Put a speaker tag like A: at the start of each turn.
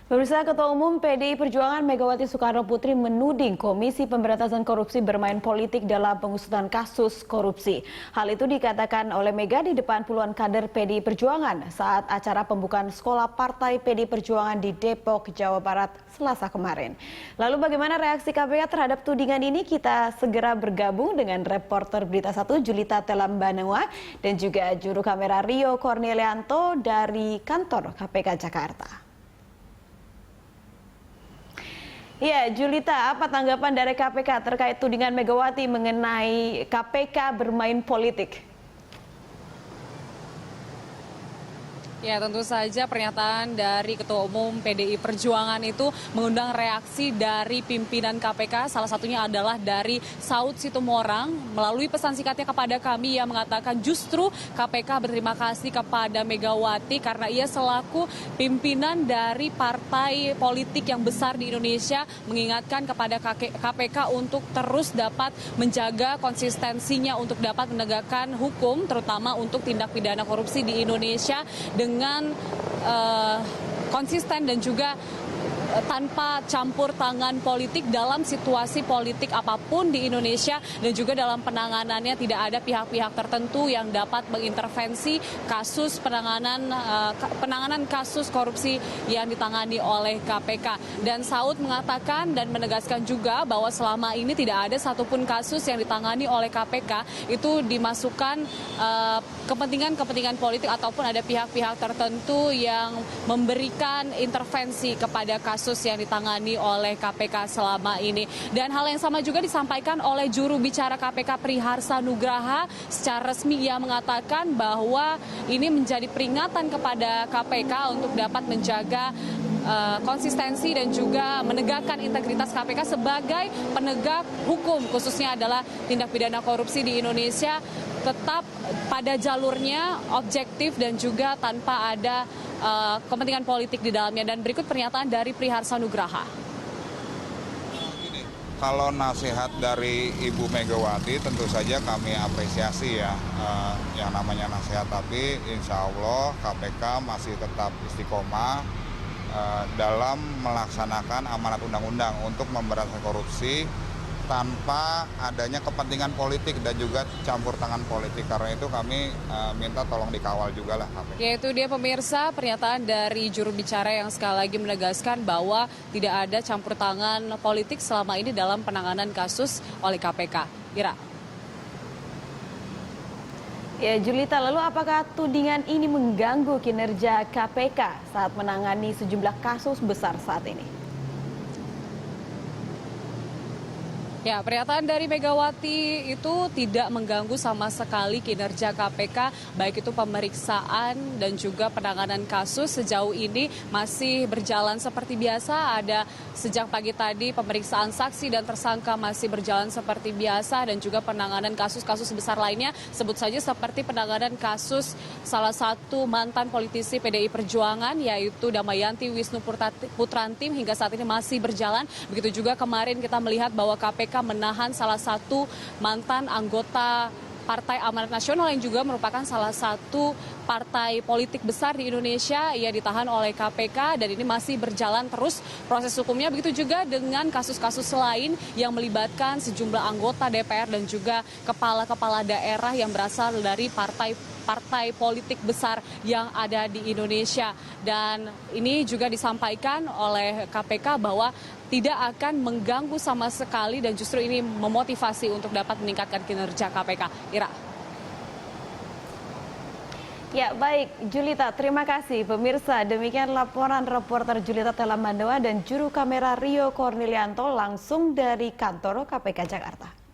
A: Pemirsa, Ketua Umum PDI Perjuangan Megawati Soekarno Putri menuding Komisi Pemberantasan Korupsi bermain politik dalam pengusutan kasus korupsi. Hal itu dikatakan oleh Mega di depan puluhan kader PDI Perjuangan saat acara pembukaan sekolah partai PDI Perjuangan di Depok, Jawa Barat, Selasa kemarin. Lalu bagaimana reaksi KPK terhadap tudingan ini? Kita segera bergabung dengan reporter Berita 1 Julita Telambanua dan juga juru kamera Rio Cornelianto dari kantor KPK Jakarta. Ya, Julita, apa tanggapan dari KPK terkait tudingan Megawati mengenai KPK bermain politik?
B: Ya, tentu saja pernyataan dari Ketua Umum PDI Perjuangan itu mengundang reaksi dari pimpinan KPK. Salah satunya adalah dari Saud Situmorang melalui pesan singkatnya kepada kami yang mengatakan justru KPK berterima kasih kepada Megawati karena ia selaku pimpinan dari partai politik yang besar di Indonesia mengingatkan kepada KPK untuk terus dapat menjaga konsistensinya untuk dapat menegakkan hukum terutama untuk tindak pidana korupsi di Indonesia dengan konsisten dan juga tanpa campur tangan politik dalam situasi politik apapun di Indonesia dan juga dalam penanganannya tidak ada pihak-pihak tertentu yang dapat mengintervensi kasus penanganan kasus korupsi yang ditangani oleh KPK. Dan Saud mengatakan dan menegaskan juga bahwa selama ini tidak ada satupun kasus yang ditangani oleh KPK itu dimasukkan kepentingan politik ataupun ada pihak-pihak tertentu yang memberikan intervensi kepada kasus yang ditangani oleh KPK selama ini. Dan hal yang sama juga disampaikan oleh juru bicara KPK Priharsa Nugraha. Secara resmi ia mengatakan bahwa ini menjadi peringatan kepada KPK untuk dapat menjaga konsistensi dan juga menegakkan integritas KPK sebagai penegak hukum, khususnya adalah tindak pidana korupsi di Indonesia tetap pada jalurnya objektif dan juga tanpa ada kepentingan politik di dalamnya. Dan berikut pernyataan dari Priharsa Nugraha.
C: Kalau nasihat dari Ibu Megawati tentu saja kami apresiasi ya, yang namanya nasihat, tapi insya Allah KPK masih tetap istiqomah dalam melaksanakan amanat undang-undang untuk memberantas korupsi tanpa adanya kepentingan politik dan juga campur tangan politik. Karena itu kami minta tolong dikawal juga lah KPK.
B: Yaitu dia pemirsa pernyataan dari juru bicara yang sekali lagi menegaskan bahwa tidak ada campur tangan politik selama ini dalam penanganan kasus oleh KPK. Ira.
A: Ya, Julita, lalu apakah tudingan ini mengganggu kinerja KPK saat menangani sejumlah kasus besar saat ini?
B: Ya, pernyataan dari Megawati itu tidak mengganggu sama sekali kinerja KPK, baik itu pemeriksaan dan juga penanganan kasus sejauh ini masih berjalan seperti biasa. Ada sejak pagi tadi pemeriksaan saksi dan tersangka masih berjalan seperti biasa dan juga penanganan kasus-kasus besar lainnya. Sebut saja seperti penanganan kasus salah satu mantan politisi PDI Perjuangan yaitu Damayanti Wisnu Putrantim hingga saat ini masih berjalan. Begitu juga kemarin kita melihat bahwa KPK menahan salah satu mantan anggota Partai Amanat Nasional yang juga merupakan salah satu partai politik besar di Indonesia. Ia ditahan oleh KPK dan ini masih berjalan terus proses hukumnya. Begitu juga dengan kasus-kasus lain yang melibatkan sejumlah anggota DPR dan juga kepala-kepala daerah yang berasal dari partai politik besar yang ada di Indonesia. Dan ini juga disampaikan oleh KPK bahwa tidak akan mengganggu sama sekali dan justru ini memotivasi untuk dapat meningkatkan kinerja KPK. Ira.
A: Ya, baik, Julita, terima kasih. Pemirsa, demikian laporan reporter Julita Telambanua dan juru kamera Rio Cornelianto langsung dari kantor KPK Jakarta.